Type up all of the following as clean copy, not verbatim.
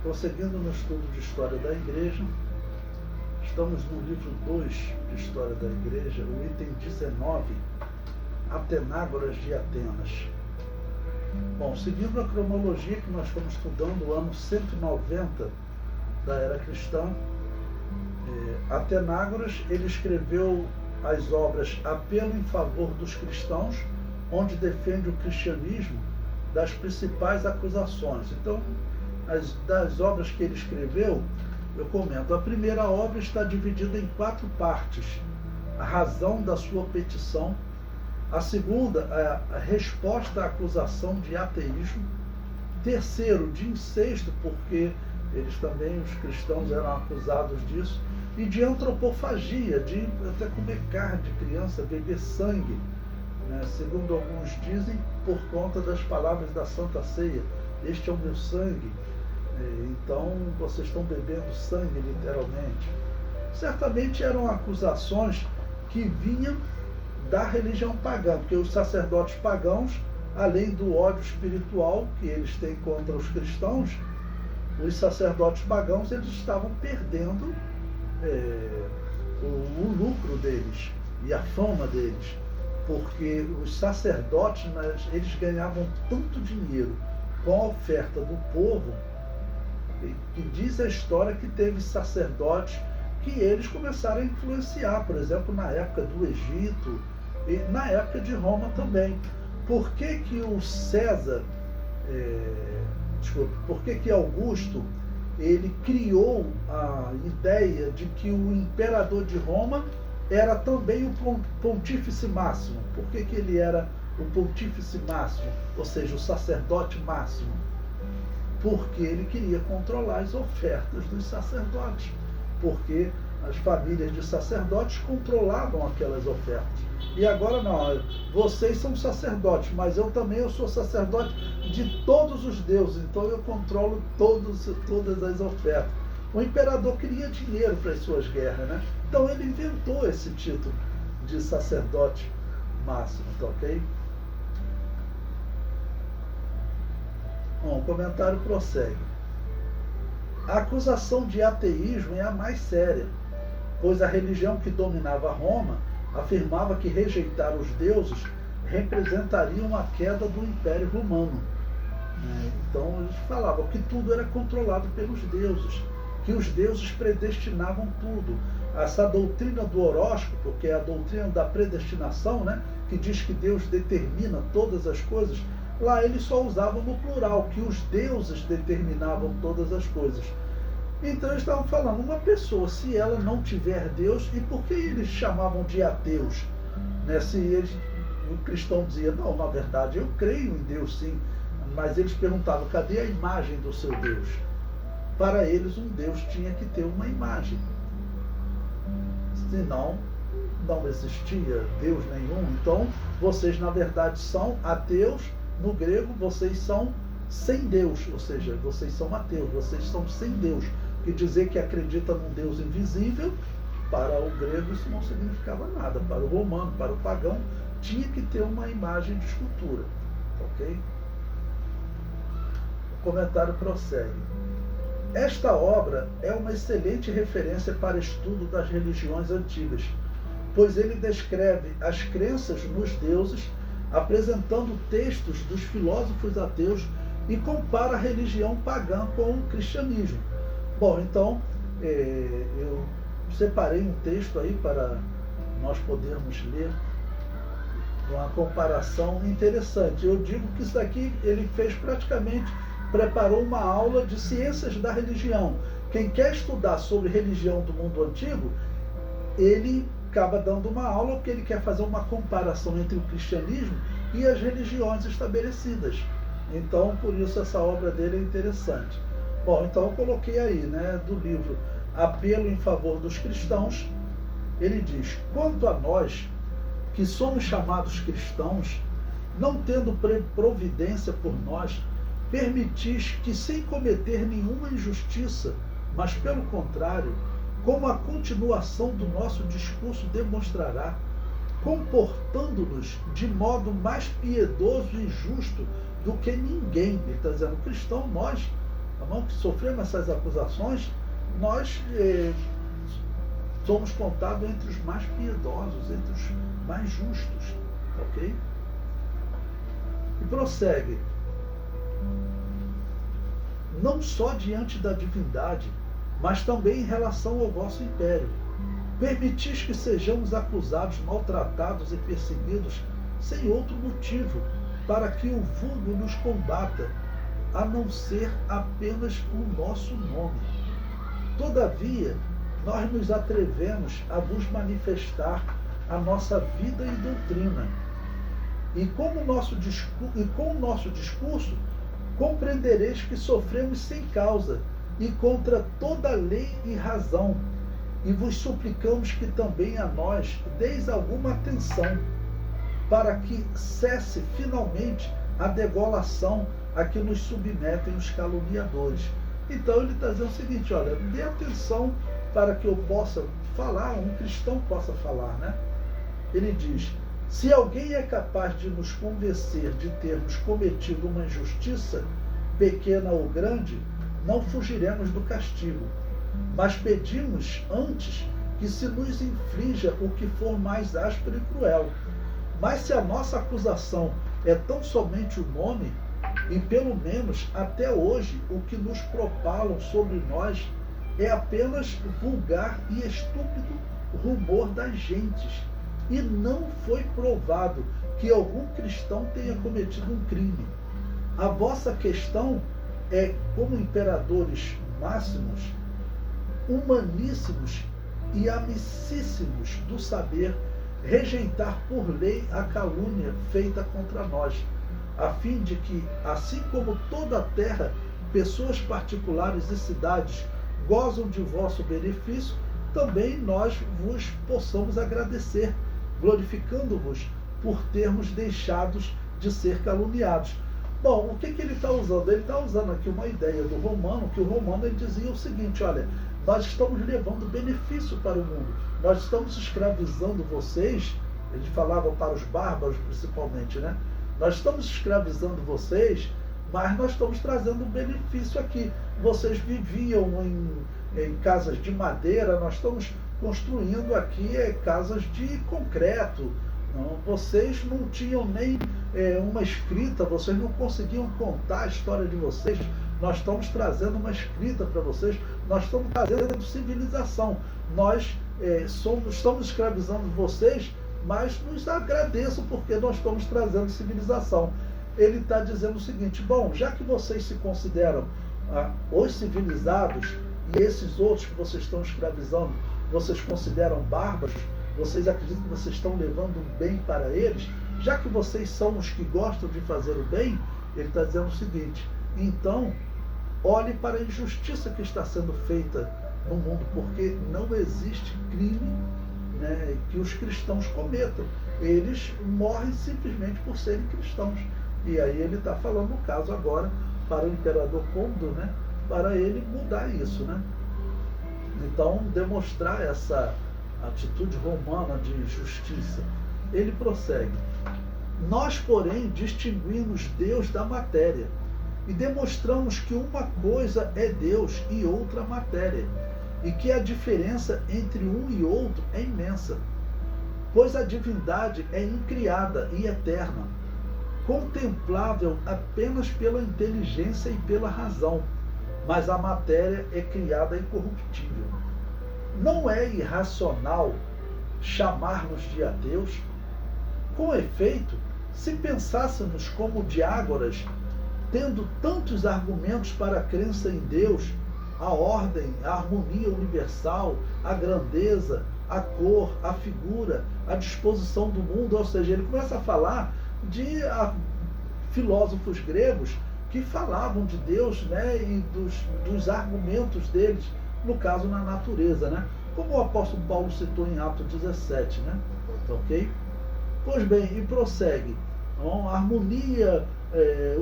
Prosseguindo no estudo de História da Igreja, estamos no livro 2 de História da Igreja, o item 19, Atenágoras de Atenas. Bom, seguindo a cronologia que nós estamos estudando, o ano 190 da era cristã, Atenágoras, ele escreveu as obras Apelo em Favor dos Cristãos, onde defende o cristianismo das principais acusações. Então, das obras que ele escreveu, eu comento. A primeira obra está dividida em 4 partes. A razão da sua petição. A segunda, a resposta à acusação de ateísmo. Terceiro, de incesto, porque eles também, os cristãos, eram acusados disso. E de antropofagia, de até comer carne de criança, beber sangue, né? Segundo alguns dizem, por conta das palavras da Santa Ceia. Este é o meu sangue. Então, vocês estão bebendo sangue, literalmente. Certamente eram acusações que vinham da religião pagã, porque os sacerdotes pagãos, além do ódio espiritual que eles têm contra os cristãos, os sacerdotes pagãos, eles estavam perdendo o lucro deles e a fama deles, porque os sacerdotes, eles ganhavam tanto dinheiro com a oferta do povo, que diz a história que teve sacerdotes que eles começaram a influenciar, por exemplo, na época do Egito e na época de Roma também. Por que que o César, por que que Augusto, ele criou a ideia de que o imperador de Roma era também o pontífice máximo? Por que que ele era o pontífice máximo, ou seja, o sacerdote máximo? Porque ele queria controlar as ofertas dos sacerdotes, porque as famílias de sacerdotes controlavam aquelas ofertas. E agora não, vocês são sacerdotes, mas eu sou sacerdote de todos os deuses, então eu controlo todas as ofertas. O imperador queria dinheiro para as suas guerras, né? Então ele inventou esse título de sacerdote máximo, tá ok? Bom, o comentário prossegue. A acusação de ateísmo é a mais séria, pois a religião que dominava Roma afirmava que rejeitar os deuses representaria uma queda do Império Romano. Então eles falavam que tudo era controlado pelos deuses, que os deuses predestinavam tudo. Essa doutrina do horóscopo, que é a doutrina da predestinação, né, que diz que Deus determina todas as coisas, lá eles só usavam no plural, que os deuses determinavam todas as coisas. Então eles estavam falando, uma pessoa, se ela não tiver Deus, e por que eles chamavam de ateus? Se o cristão dizia, não, na verdade eu creio em Deus sim, mas eles perguntavam, cadê a imagem do seu Deus? Para eles um Deus tinha que ter uma imagem, senão não existia Deus nenhum. Então vocês na verdade são ateus. No grego, vocês são sem Deus, ou seja, vocês são ateus, vocês são sem Deus. Que dizer que acredita num Deus invisível, para o grego isso não significava nada. Para o romano, para o pagão, tinha que ter uma imagem de escultura. Ok? O comentário prossegue. Esta obra é uma excelente referência para estudo das religiões antigas, pois ele descreve as crenças nos deuses, apresentando textos dos filósofos ateus e compara a religião pagã com o cristianismo. Bom, então, eu separei um texto aí para nós podermos ler uma comparação interessante. Eu digo que isso aqui ele fez praticamente, preparou uma aula de ciências da religião. Quem quer estudar sobre religião do mundo antigo, ele acaba dando uma aula porque ele quer fazer uma comparação entre o cristianismo e as religiões estabelecidas. Então, por isso essa obra dele é interessante. Bom, então eu coloquei aí, né, do livro Apelo em Favor dos Cristãos, ele diz, quanto a nós, que somos chamados cristãos, não tendo providência por nós, permitis que sem cometer nenhuma injustiça, mas pelo contrário, como a continuação do nosso discurso demonstrará, comportando-nos de modo mais piedoso e justo do que ninguém. Ele está dizendo, cristão, nós tá bom? Que sofremos essas acusações, nós somos contados entre os mais piedosos, entre os mais justos, ok? E prossegue. Não só diante da divindade, mas também em relação ao vosso império. Permitis que sejamos acusados, maltratados e perseguidos sem outro motivo, para que o vulgo nos combata, a não ser apenas o nosso nome. Todavia, nós nos atrevemos a vos manifestar a nossa vida e doutrina. E com o nosso discurso, compreendereis que sofremos sem causa e contra toda lei e razão, e vos suplicamos que também a nós deis alguma atenção, para que cesse finalmente a degolação a que nos submetem os caluniadores. Então ele está dizendo o seguinte, olha, dê atenção para que eu possa falar, um cristão possa falar, né? Ele diz, se alguém é capaz de nos convencer de termos cometido uma injustiça, pequena ou grande, não fugiremos do castigo, mas pedimos antes que se nos inflija o que for mais áspero e cruel. Mas se a nossa acusação é tão somente o nome, e pelo menos até hoje o que nos propalam sobre nós é apenas vulgar e estúpido rumor das gentes, e não foi provado que algum cristão tenha cometido um crime. A vossa questão é, como imperadores máximos, humaníssimos e amicíssimos do saber, rejeitar por lei a calúnia feita contra nós, a fim de que, assim como toda a terra, pessoas particulares e cidades gozam de vosso benefício, também nós vos possamos agradecer, glorificando-vos por termos deixados de ser caluniados. Bom, o que ele está usando? Ele está usando aqui uma ideia do Romano, que o Romano ele dizia o seguinte, olha, nós estamos levando benefício para o mundo, nós estamos escravizando vocês, ele falava para os bárbaros principalmente, né? Nós estamos escravizando vocês, mas nós estamos trazendo um benefício aqui. Vocês viviam em casas de madeira, nós estamos construindo aqui casas de concreto. Não, vocês não tinham nem uma escrita, vocês não conseguiam contar a história de vocês. Nós estamos trazendo uma escrita para vocês, nós estamos trazendo civilização. Nós estamos escravizando vocês, mas nos agradeço porque nós estamos trazendo civilização. Ele está dizendo o seguinte, bom, já que vocês se consideram os civilizados e esses outros que vocês estão escravizando, vocês consideram bárbaros, vocês acreditam que vocês estão levando o bem para eles, já que vocês são os que gostam de fazer o bem, ele está dizendo o seguinte, então, olhe para a injustiça que está sendo feita no mundo, porque não existe crime, né, que os cristãos cometam. Eles morrem simplesmente por serem cristãos. E aí ele está falando no caso agora para o imperador Cômodo, né, para ele mudar isso, né? Então, demonstrar essa atitude romana de justiça. Ele prossegue. Nós, porém, distinguimos Deus da matéria e demonstramos que uma coisa é Deus e outra matéria, e que a diferença entre um e outro é imensa, pois a divindade é incriada e eterna, contemplável apenas pela inteligência e pela razão, mas a matéria é criada e corruptível. Não é irracional chamar-nos de ateus? Com efeito, se pensássemos como Diágoras, tendo tantos argumentos para a crença em Deus, a ordem, a harmonia universal, a grandeza, a cor, a figura, a disposição do mundo, ou seja, ele começa a falar de filósofos gregos que falavam de Deus, né, e dos argumentos deles, no caso na natureza, né, como o apóstolo Paulo citou em Atos 17, né, ok? Pois bem, e prossegue, a harmonia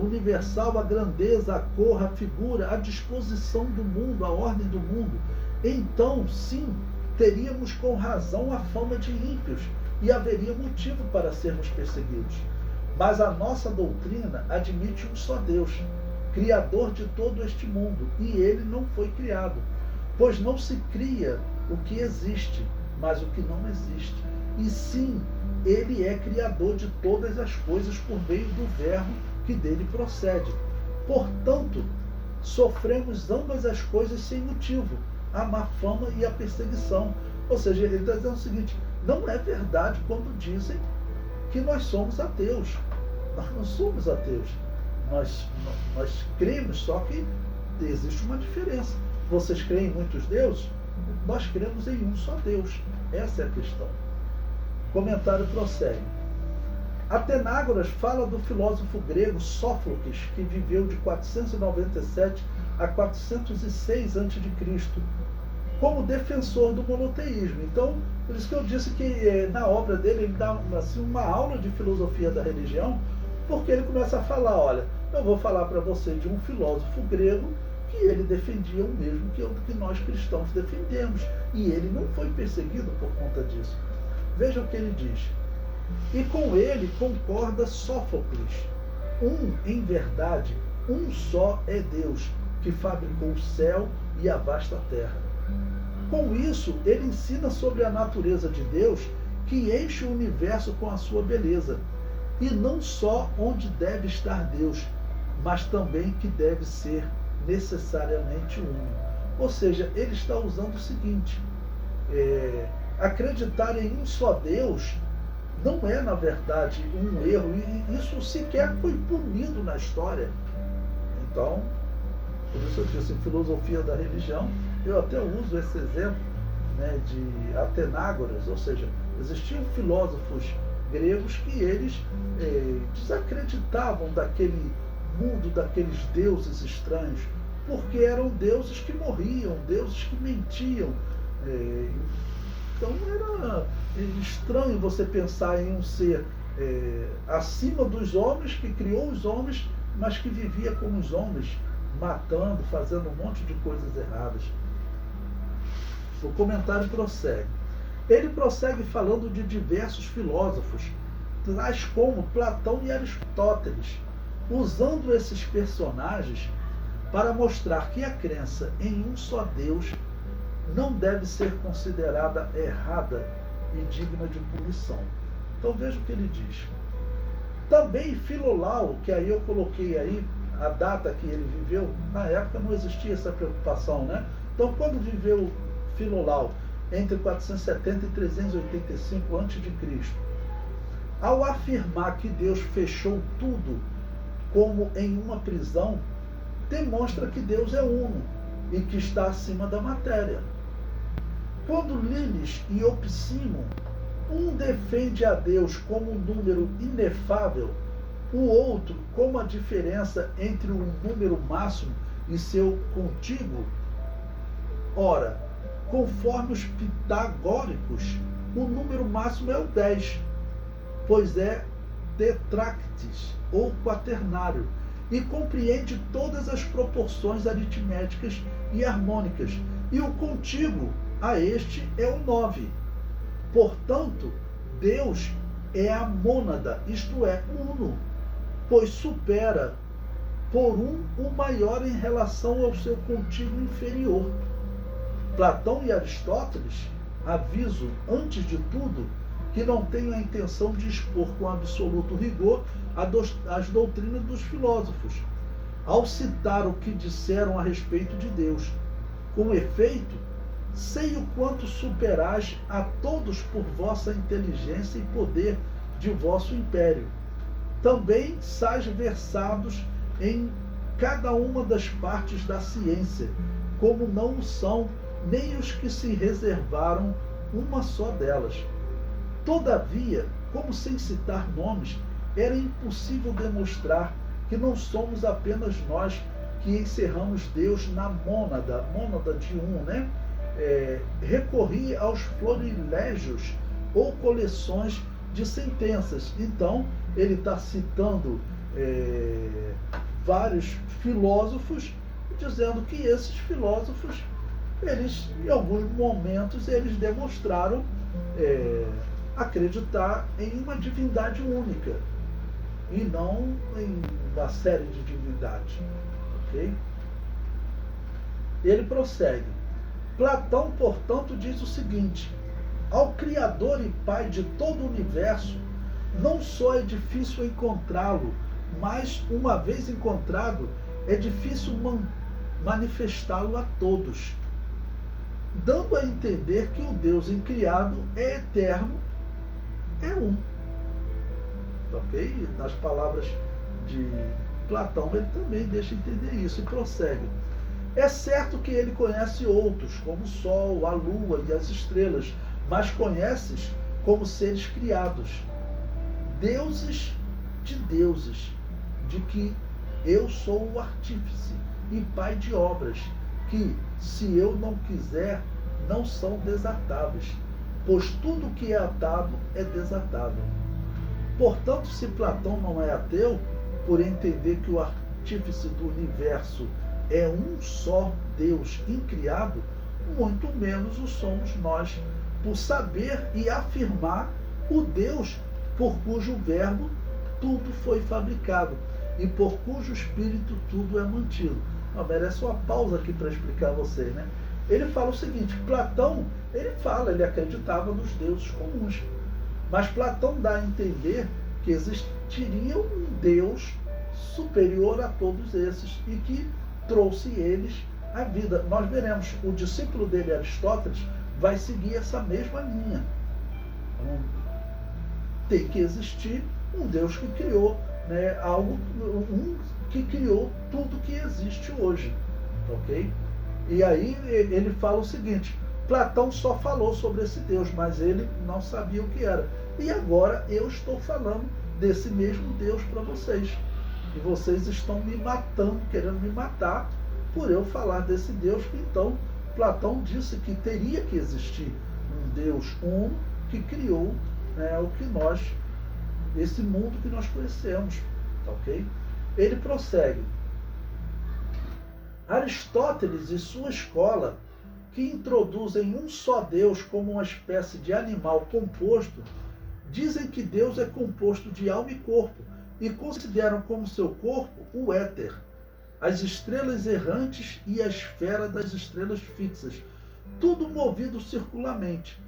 universal, a grandeza, a cor, a figura, a disposição do mundo, a ordem do mundo, então sim, teríamos com razão a fama de ímpios e haveria motivo para sermos perseguidos. Mas a nossa doutrina admite um só Deus, Criador de todo este mundo, e ele não foi criado, pois não se cria o que existe, mas o que não existe. E sim, ele é criador de todas as coisas por meio do verbo que dele procede. Portanto, sofremos ambas as coisas sem motivo, a má fama e a perseguição. Ou seja, ele está dizendo o seguinte: não é verdade quando dizem que nós somos ateus. Nós não somos ateus. Nós cremos, só que existe uma diferença. Vocês creem em muitos deuses? Nós cremos em um só Deus. Essa é a questão. O comentário prossegue. Atenágoras fala do filósofo grego Sófocles, que viveu de 497 a 406 a.C., como defensor do monoteísmo. Então, por isso que eu disse que na obra dele ele dá assim, uma aula de filosofia da religião, porque ele começa a falar: olha, eu vou falar para você de um filósofo grego que ele defendia o mesmo que nós cristãos defendemos, e ele não foi perseguido por conta disso. Veja o que ele diz. E com ele concorda Sófocles: em verdade, um só é Deus, que fabricou o céu e a vasta terra. Com isso, ele ensina sobre a natureza de Deus, que enche o universo com a sua beleza, e não só onde deve estar Deus, mas também que deve ser necessariamente único. Ou seja, ele está usando o seguinte: acreditar em um só Deus não é, na verdade, um erro, e isso sequer foi punido na história. Então, por isso eu disse, em filosofia da religião, eu até uso esse exemplo, né, de Atenágoras, ou seja, existiam filósofos gregos que eles desacreditavam daquele mundo, daqueles deuses estranhos, porque eram deuses que morriam, deuses que mentiam. Então era estranho você pensar em um ser acima dos homens, que criou os homens, mas que vivia como os homens, matando, fazendo um monte de coisas erradas. O comentário prossegue. Ele prossegue falando de diversos filósofos, tais como Platão e Aristóteles, usando esses personagens para mostrar que a crença em um só Deus não deve ser considerada errada e digna de punição. Então veja o que ele diz. Também Filolau, que aí eu coloquei aí a data que ele viveu, na época não existia essa preocupação, né? Então, quando viveu Filolau, entre 470 e 385 a.C., ao afirmar que Deus fechou tudo como em uma prisão, demonstra que Deus é uno e que está acima da matéria. Quando Liles e Opsímon, um defende a Deus como um número inefável, o outro como a diferença entre um número máximo e seu contíguo, ora, conforme os pitagóricos, o número máximo é o 10, pois é tetractis, ou quaternário, e compreende todas as proporções aritméticas e harmônicas, e o contíguo a este é o 9. Portanto, Deus é a mônada, isto é, uno, pois supera por o maior em relação ao seu contíguo inferior. Platão e Aristóteles, aviso, antes de tudo, que não tenho a intenção de expor com absoluto rigor as doutrinas dos filósofos, ao citar o que disseram a respeito de Deus. Com efeito, sei o quanto superais a todos por vossa inteligência e poder de vosso império. Também sais versados em cada uma das partes da ciência, como não o são nem os que se reservaram uma só delas. Todavia, como sem citar nomes, era impossível demonstrar que não somos apenas nós que encerramos Deus na mônada de um, né? Recorri aos florilégios ou coleções de sentenças. Então, ele está citando vários filósofos, dizendo que esses filósofos, eles, em alguns momentos, eles demonstraram acreditar em uma divindade única e não em uma série de divindades. Ok? Ele prossegue. Platão, portanto, diz o seguinte: ao Criador e Pai de todo o universo, não só é difícil encontrá-lo, mas, uma vez encontrado, é difícil manifestá-lo a todos, dando a entender que o Deus incriado é eterno, é um. Ok? Nas palavras de Platão, ele também deixa entender isso e prossegue. É certo que ele conhece outros, como o Sol, a Lua e as estrelas, mas conheces como seres criados, deuses, de que eu sou o artífice e pai de obras, que, se eu não quiser, não são desatáveis, pois tudo que é atado é desatável. Portanto, se Platão não é ateu, por entender que o artífice do universo é um só Deus incriado, muito menos o somos nós, por saber e afirmar o Deus por cujo verbo tudo foi fabricado e por cujo espírito tudo é mantido. Não, merece uma pausa aqui para explicar a vocês, né? Ele fala o seguinte: Platão, ele acreditava nos deuses comuns, mas Platão dá a entender que existiria um Deus superior a todos esses e que trouxe eles à vida. Nós veremos, o discípulo dele, Aristóteles, vai seguir essa mesma linha. Então, tem que existir um Deus que criou, né, que criou tudo que existe hoje, ok? E aí ele fala o seguinte: Platão só falou sobre esse Deus, mas ele não sabia o que era. E agora eu estou falando desse mesmo Deus para vocês. E vocês estão me matando, querendo me matar, por eu falar desse Deus que então Platão disse que teria que existir um Deus que criou, né, esse mundo que nós conhecemos, ok? Ele prossegue. Aristóteles e sua escola, que introduzem um só Deus como uma espécie de animal composto, dizem que Deus é composto de alma e corpo e consideram como seu corpo o éter, as estrelas errantes e a esfera das estrelas fixas, tudo movido circularmente,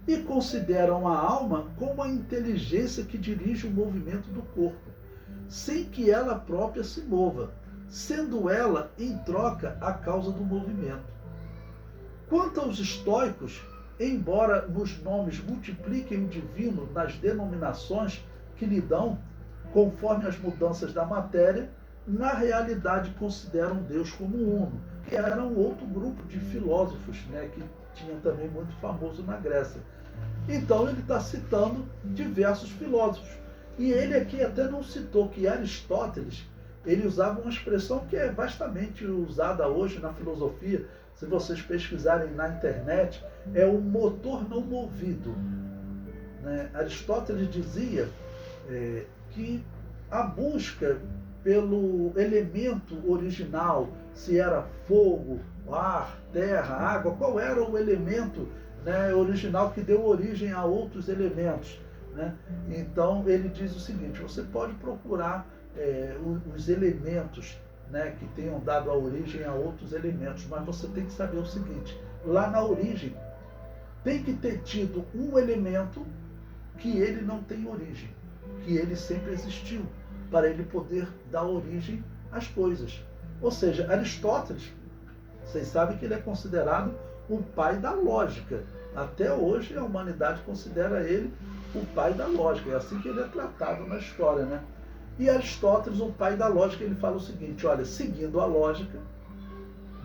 e consideram a alma como a inteligência que dirige o movimento do corpo, sem que ela própria se mova, sendo ela, em troca, a causa do movimento. Quanto aos estoicos, embora nos nomes multipliquem o divino nas denominações que lhe dão, conforme as mudanças da matéria, na realidade consideram Deus como uno, que era um outro grupo de filósofos, né, que tinha também muito famoso na Grécia. Então ele está citando diversos filósofos. E ele aqui até não citou que Aristóteles, ele usava uma expressão que é bastante usada hoje na filosofia, se vocês pesquisarem na internet, é o motor não movido. Né? Aristóteles dizia que a busca pelo elemento original, se era fogo, ar, terra, água, qual era o elemento, né, original que deu origem a outros elementos. Né? Então ele diz o seguinte: você pode procurar os elementos, né, que tenham dado a origem a outros elementos, mas você tem que saber o seguinte: lá na origem tem que ter tido um elemento que ele não tem origem, que ele sempre existiu, para ele poder dar origem às coisas. Ou seja, Aristóteles, vocês sabem que ele é considerado o pai da lógica. Até hoje a humanidade considera ele o pai da lógica. É assim que ele é tratado na história, né? E Aristóteles, o pai da lógica, ele fala o seguinte: olha, seguindo a lógica,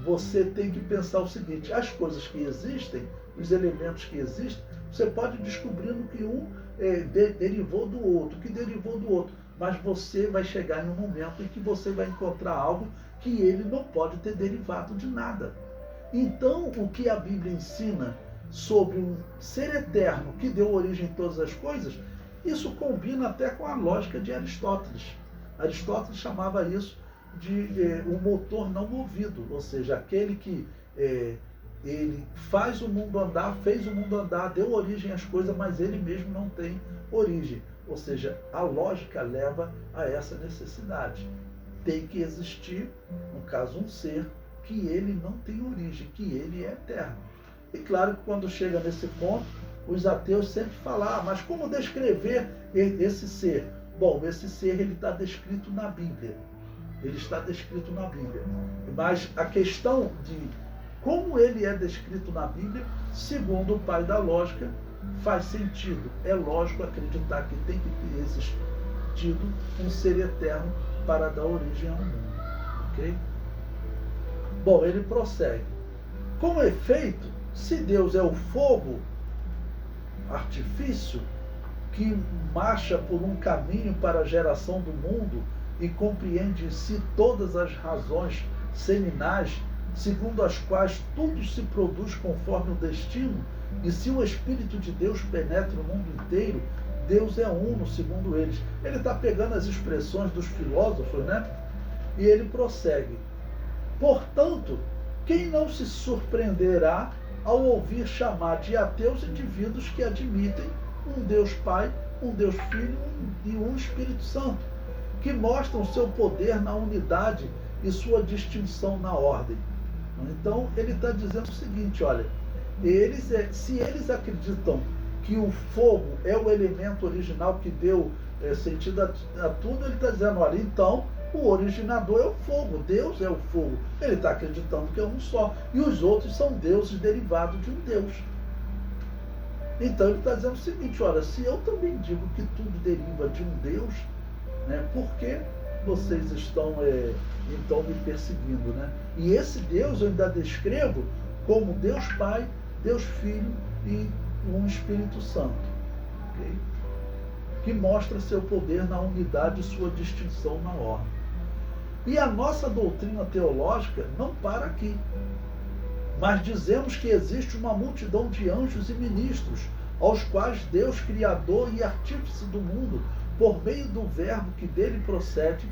você tem que pensar o seguinte: as coisas que existem, os elementos que existem, você pode descobrir que um derivou do outro, que derivou do outro, mas você vai chegar em um momento em que você vai encontrar algo que ele não pode ter derivado de nada. Então, o que a Bíblia ensina sobre um ser eterno que deu origem a todas as coisas, isso combina até com a lógica de Aristóteles. Aristóteles chamava isso de um motor não movido, ou seja, aquele que ele faz o mundo andar, fez o mundo andar, deu origem às coisas, mas ele mesmo não tem origem. Ou seja, a lógica leva a essa necessidade. tem que existir, no caso, um ser que ele não tem origem, que ele é eterno. E claro que quando chega nesse ponto, os ateus sempre falam, mas como descrever esse ser? Bom, esse ser ele está descrito na Bíblia. Ele está descrito na Bíblia. Mas a questão de como ele é descrito na Bíblia, segundo o pai da lógica, faz sentido. É lógico acreditar que tem que ter existido um ser eterno para dar origem ao mundo. Ok? Bom, ele prossegue. Com efeito, se Deus é o fogo, artifício, que marcha por um caminho para a geração do mundo e compreende em si todas as razões seminais, segundo as quais tudo se produz conforme o destino, e se o Espírito de Deus penetra o mundo inteiro, Deus é uno, segundo eles. Ele está pegando as expressões dos filósofos, né? E ele prossegue. Portanto, quem não se surpreenderá ao ouvir chamar de ateus indivíduos que admitem um Deus Pai, um Deus Filho e um Espírito Santo, que mostram seu poder na unidade e sua distinção na ordem. Então, ele está dizendo o seguinte, olha, se eles acreditam que o fogo é o elemento original que deu sentido a tudo, ele está dizendo, olha, então, o originador é o fogo, Deus é o fogo. Ele está acreditando que é um só. E os outros são deuses derivados de um Deus. Então ele está dizendo o seguinte, olha, se eu também digo que tudo deriva de um Deus, né, por que vocês estão então me perseguindo? Né? E esse Deus eu ainda descrevo como Deus Pai, Deus Filho e um Espírito Santo. Okay? Que mostra seu poder na unidade e sua distinção na ordem. E a nossa doutrina teológica não para aqui. Mas dizemos que existe uma multidão de anjos e ministros, aos quais Deus, Criador e Artífice do mundo, por meio do Verbo que dele procede,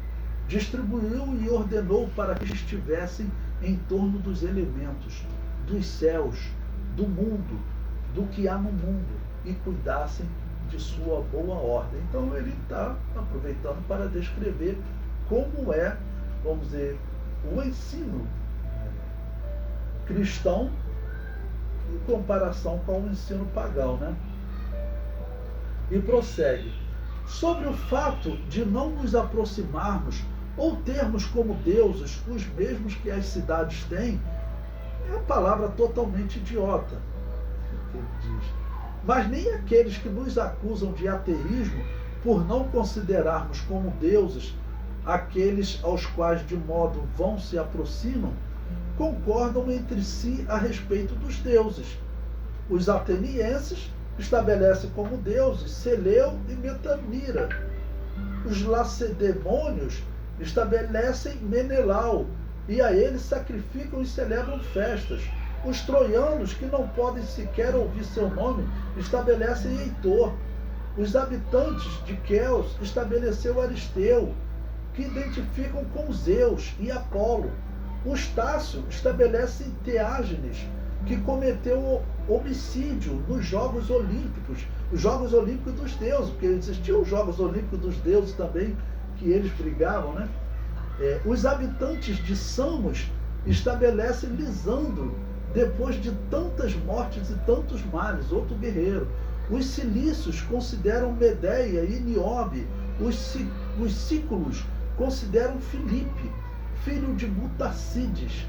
distribuiu e ordenou para que estivessem em torno dos elementos, dos céus, do mundo, do que há no mundo, e cuidassem de sua boa ordem. Então ele está aproveitando para descrever como é, vamos dizer, o ensino cristão em comparação com o ensino pagão, né? E prossegue. Sobre o fato de não nos aproximarmos ou termos como deuses os mesmos que as cidades têm, é uma palavra totalmente idiota, o que ele diz. Mas nem aqueles que nos acusam de ateísmo, por não considerarmos como deuses aqueles aos quais de modo vão se aproximam, concordam entre si a respeito dos deuses. Os atenienses estabelecem como deuses Seleu e Metamira. Os lacedemônios estabelecem Menelau, e a eles sacrificam e celebram festas. Os troianos, que não podem sequer ouvir seu nome, estabelecem Heitor. Os habitantes de Queos estabeleceu Aristeu, que identificam com Zeus e Apolo. Os Tácio estabelecem Teágenes, que cometeu homicídio nos Jogos Olímpicos, os Jogos Olímpicos dos deuses, porque existiam os Jogos Olímpicos dos deuses também, que eles brigavam, né? Os habitantes de Samos estabelecem Lisandro, depois de tantas mortes e tantos males, outro guerreiro. Os cilícios consideram Medeia e Niobe. Os sículos consideram Filipe, filho de Mutacides.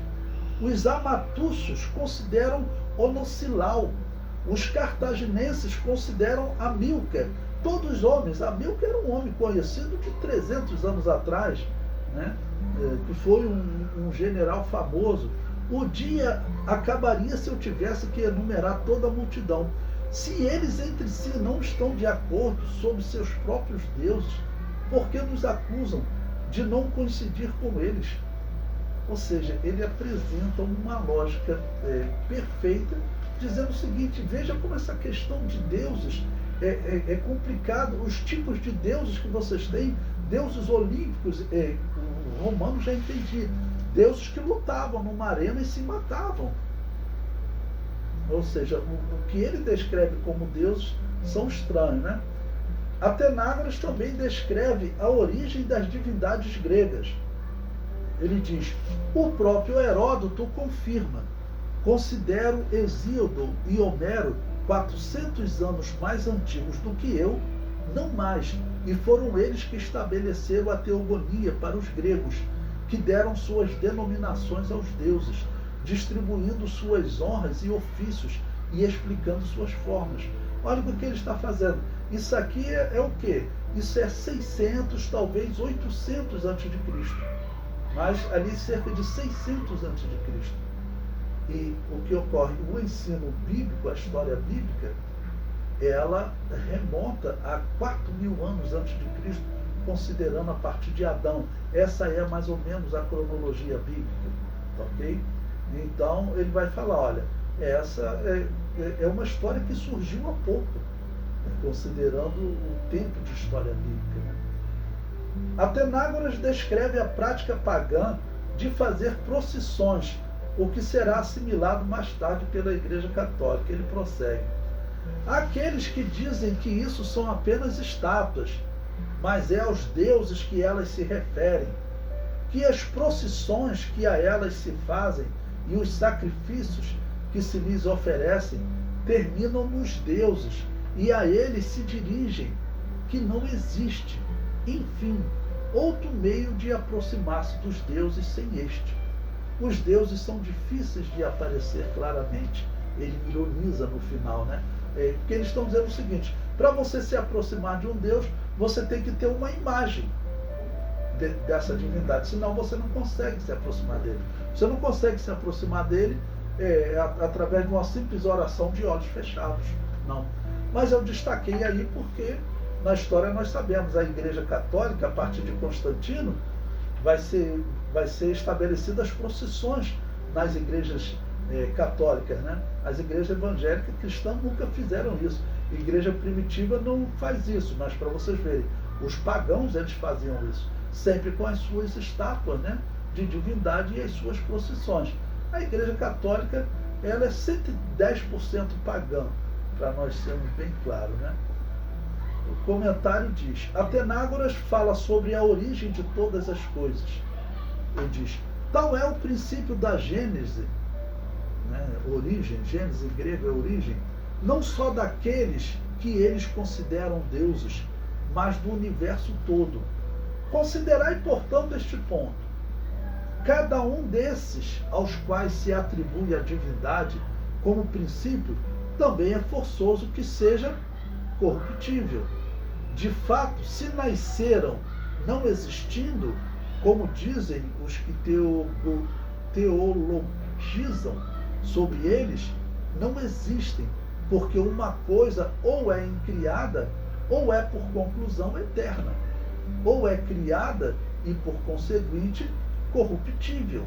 Os amatuços consideram Onocilau. Os cartaginenses consideram Amílcar. Todos homens. Amílcar era um homem conhecido de 300 anos atrás, né? Que foi um general famoso. O dia acabaria se eu tivesse que enumerar toda a multidão. Se eles entre si não estão de acordo sobre seus próprios deuses, por que nos acusam de não coincidir com eles? Ou seja, ele apresenta uma lógica perfeita, dizendo o seguinte, veja como essa questão de deuses é complicado. Os tipos de deuses que vocês têm, deuses olímpicos, o romano já entendia, deuses que lutavam numa arena e se matavam. Ou seja, o que ele descreve como deuses são estranhos, né? Atenágoras também descreve a origem das divindades gregas. Ele diz: o próprio Heródoto confirma. Considero Hesíodo e Homero 400 anos mais antigos do que eu, não mais, e foram eles que estabeleceram a teogonia para os gregos, que deram suas denominações aos deuses, distribuindo suas honras e ofícios e explicando suas formas. Olha o que ele está fazendo. Isso aqui é o quê? Isso é 600, talvez 800 a.C. Mas ali cerca de 600 a.C. E o que ocorre? O ensino bíblico, a história bíblica, ela remonta a 4.000 anos antes de Cristo, considerando a partir de Adão. Essa é mais ou menos a cronologia bíblica, ok? Então ele vai falar, olha, essa é uma história que surgiu há pouco, considerando o tempo de história bíblica, né? Atenágoras descreve a prática pagã de fazer procissões, o que será assimilado mais tarde pela Igreja Católica. Ele prossegue: há aqueles que dizem que isso são apenas estátuas, mas é aos deuses que elas se referem, que as procissões que a elas se fazem e os sacrifícios que se lhes oferecem terminam nos deuses e a eles se dirigem, que não existe, enfim, outro meio de aproximar-se dos deuses sem este. Os deuses são difíceis de aparecer claramente. Ele ironiza no final, né? Porque eles estão dizendo o seguinte: para você se aproximar de um Deus, você tem que ter uma imagem dessa divindade, senão você não consegue se aproximar dele. Você não consegue se aproximar dele através de uma simples oração de olhos fechados, não. Mas eu destaquei aí porque na história nós sabemos, a Igreja Católica, a partir de Constantino, vai ser estabelecidas procissões nas igrejas católicas, né? As igrejas evangélicas cristãs nunca fizeram isso. A igreja primitiva não faz isso, mas para vocês verem, os pagãos eles faziam isso, sempre com as suas estátuas, né, de divindade e as suas procissões. A Igreja Católica, ela é 110% pagã, para nós sermos bem claros, né? O comentário diz: Atenágoras fala sobre a origem de todas as coisas. Ele diz: tal é o princípio da Gênese, né? Origem, Gênese em grego é origem, não só daqueles que eles consideram deuses, mas do universo todo. Considerai, portanto, este ponto. Cada um desses aos quais se atribui a divindade como princípio, também é forçoso que seja corruptível. De fato, se nasceram não existindo, como dizem os que teologizam sobre eles, não existem, porque uma coisa ou é incriada, ou é por conclusão eterna, ou é criada e, por conseguinte, corruptível.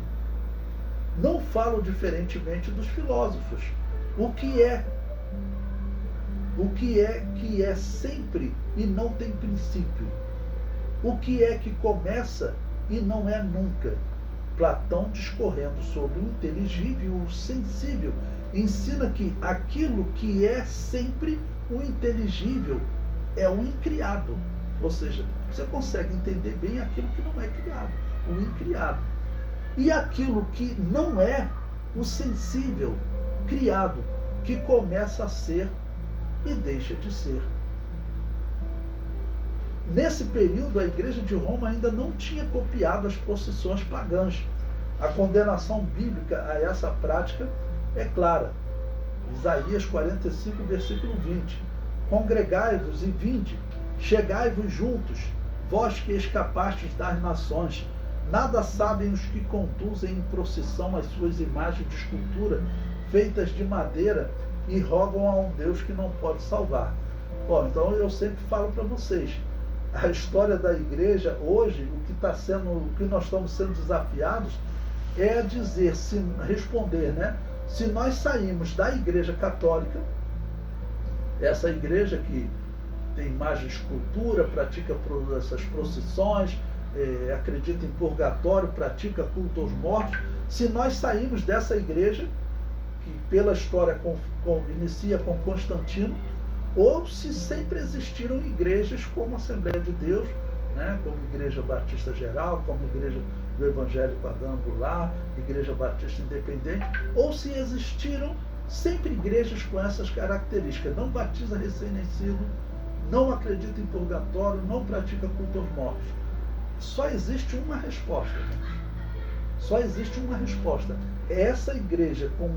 Não falo diferentemente dos filósofos. O que é que é sempre e não tem princípio? O que é que começa e não é nunca? Platão, discorrendo sobre o inteligível e o sensível, ensina que aquilo que é sempre o inteligível é o incriado. Ou seja, você consegue entender bem aquilo que não é criado, o incriado. E aquilo que não é o sensível, criado, que começa a ser e deixa de ser. Nesse período, a Igreja de Roma ainda não tinha copiado as procissões pagãs. A condenação bíblica a essa prática é clara. Isaías 45, versículo 20. Congregai-vos e vinde, chegai-vos juntos, vós que escapastes das nações. Nada sabem os que conduzem em procissão as suas imagens de escultura, feitas de madeira, e rogam a um Deus que não pode salvar. Bom, então eu sempre falo para vocês, a história da igreja hoje, o que nós estamos sendo desafiados é dizer, responder, né? Se nós saímos da Igreja Católica, essa igreja que tem imagem de escultura, pratica essas procissões, acredita em purgatório, pratica culto aos mortos, se nós saímos dessa igreja, que pela história inicia com Constantino, ou se sempre existiram igrejas como a Assembleia de Deus, né, como Igreja Batista Geral, como Igreja do Evangélico Quadrangular, Igreja Batista Independente, ou se existiram sempre igrejas com essas características. Não batiza recém-nascido, não acredita em purgatório, não pratica culto aos mortos. Só existe uma resposta, irmãos. Só existe uma resposta. Essa igreja, com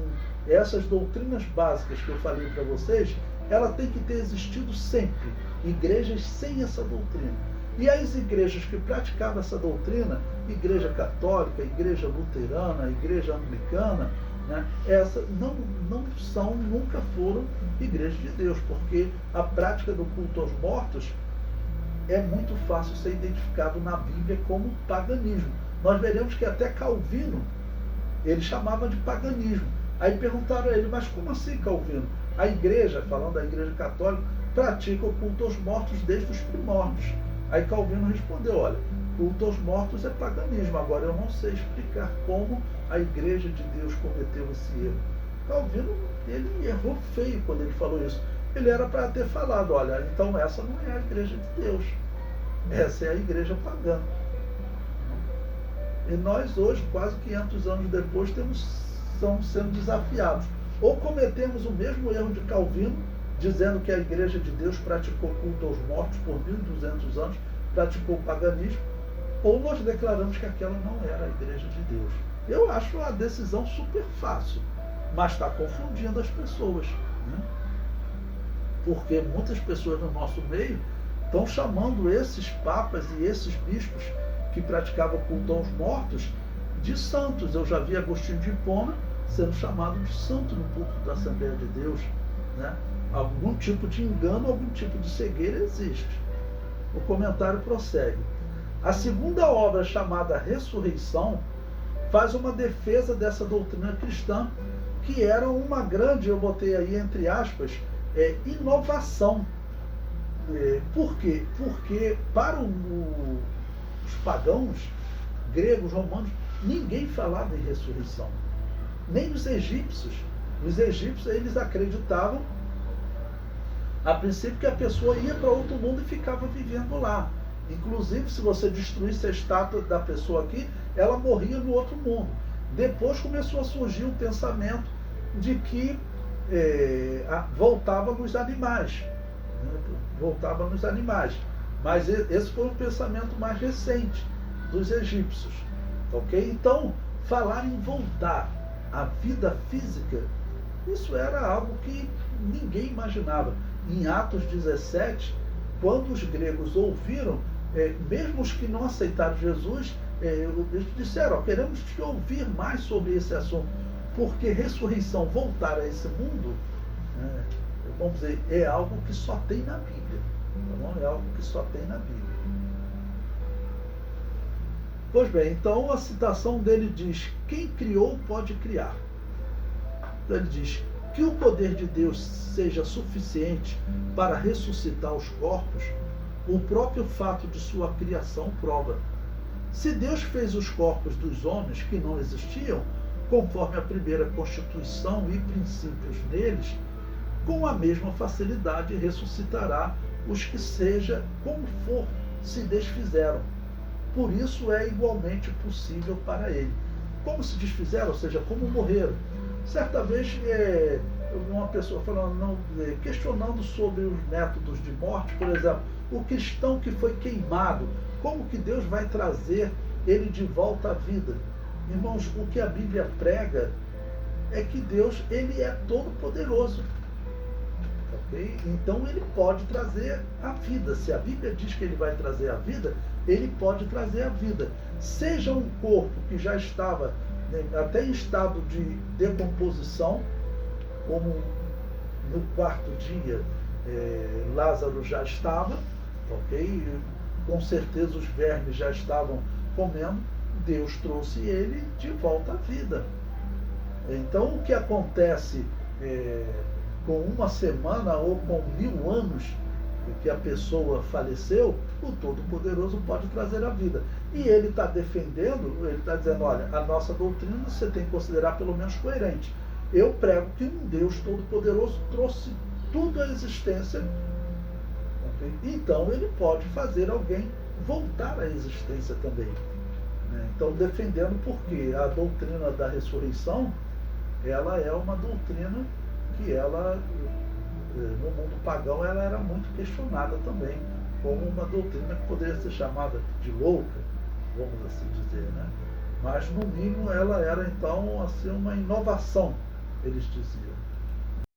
essas doutrinas básicas que eu falei para vocês, ela tem que ter existido sempre. Igrejas sem essa doutrina. E as igrejas que praticavam essa doutrina, igreja católica, igreja luterana, igreja anglicana, né, nunca foram igrejas de Deus, porque a prática do culto aos mortos é muito fácil ser identificado na Bíblia como paganismo. Nós veremos que até Calvino, ele chamava de paganismo. Aí perguntaram a ele, mas como assim, Calvino? A igreja, falando da igreja católica, pratica o culto aos mortos desde os primórdios. Aí Calvino respondeu, olha, culto aos mortos é paganismo. Agora eu não sei explicar como a igreja de Deus cometeu esse erro. Calvino, ele errou feio quando ele falou isso. Ele era para ter falado, olha, então essa não é a igreja de Deus. Essa é a igreja pagã. E nós hoje, quase 500 anos depois, estamos sendo desafiados. Ou cometemos o mesmo erro de Calvino, dizendo que a igreja de Deus praticou culto aos mortos por 1200 anos, praticou paganismo, ou nós declaramos que aquela não era a igreja de Deus. Eu acho a decisão super fácil, mas está confundindo as pessoas, né? Porque muitas pessoas no nosso meio estão chamando esses papas e esses bispos que praticavam culto aos mortos de santos. Eu já vi Agostinho de Hipona sendo chamado de santo no púlpito da Assembleia de Deus, né? Algum tipo de engano, algum tipo de cegueira existe. O comentário prossegue. A segunda obra, chamada Ressurreição, faz uma defesa dessa doutrina cristã, que era uma grande, eu botei aí entre aspas, inovação. Por quê? Porque para os pagãos, gregos, romanos, ninguém falava em ressurreição. Nem os egípcios. Os egípcios, eles acreditavam, a princípio, que a pessoa ia para outro mundo e ficava vivendo lá. Inclusive, se você destruísse a estátua da pessoa aqui, ela morria no outro mundo. Depois começou a surgir o pensamento de que voltava nos animais. Né? Voltava nos animais. Mas esse foi um pensamento mais recente dos egípcios. Ok? Então, falar em voltar à vida física, isso era algo que ninguém imaginava. Em Atos 17, quando os gregos ouviram, mesmo os que não aceitaram Jesus, eles disseram, queremos te ouvir mais sobre esse assunto, porque ressurreição, voltar a esse mundo, vamos dizer, é algo que só tem na Bíblia. Não é algo que só tem na Bíblia. Pois bem, então a citação dele diz, quem criou pode criar. Então ele diz, que o poder de Deus seja suficiente para ressuscitar os corpos, o próprio fato de sua criação prova. Se Deus fez os corpos dos homens que não existiam, conforme a primeira constituição e princípios neles, com a mesma facilidade ressuscitará os que, seja como for, se desfizeram. Por isso é igualmente possível para ele. Como se desfizeram, ou seja, como morreram. Certa vez, uma pessoa falando, questionando sobre os métodos de morte, por exemplo, o cristão que foi queimado, como que Deus vai trazer ele de volta à vida? Irmãos, o que a Bíblia prega é que Deus, ele é todo poderoso. Okay? Então ele pode trazer a vida. Se a Bíblia diz que ele vai trazer a vida, ele pode trazer a vida. Seja um corpo que já estava até em estado de decomposição, como no quarto dia Lázaro já estava, ok? Com certeza os vermes já estavam comendo, Deus trouxe ele de volta à vida. Então o que acontece com uma semana ou com 1000 anos que a pessoa faleceu, o Todo-Poderoso pode trazer a vida. E ele está defendendo, ele está dizendo, olha, a nossa doutrina você tem que considerar pelo menos coerente. Eu prego que um Deus Todo-Poderoso trouxe tudo à existência. Okay? Então ele pode fazer alguém voltar à existência também. né? Então, defendendo porque a doutrina da ressurreição, ela é uma doutrina que ela, no mundo pagão, ela era muito questionada também, como uma doutrina que poderia ser chamada de louca, vamos assim dizer, mas no mínimo ela era então assim uma inovação, eles diziam.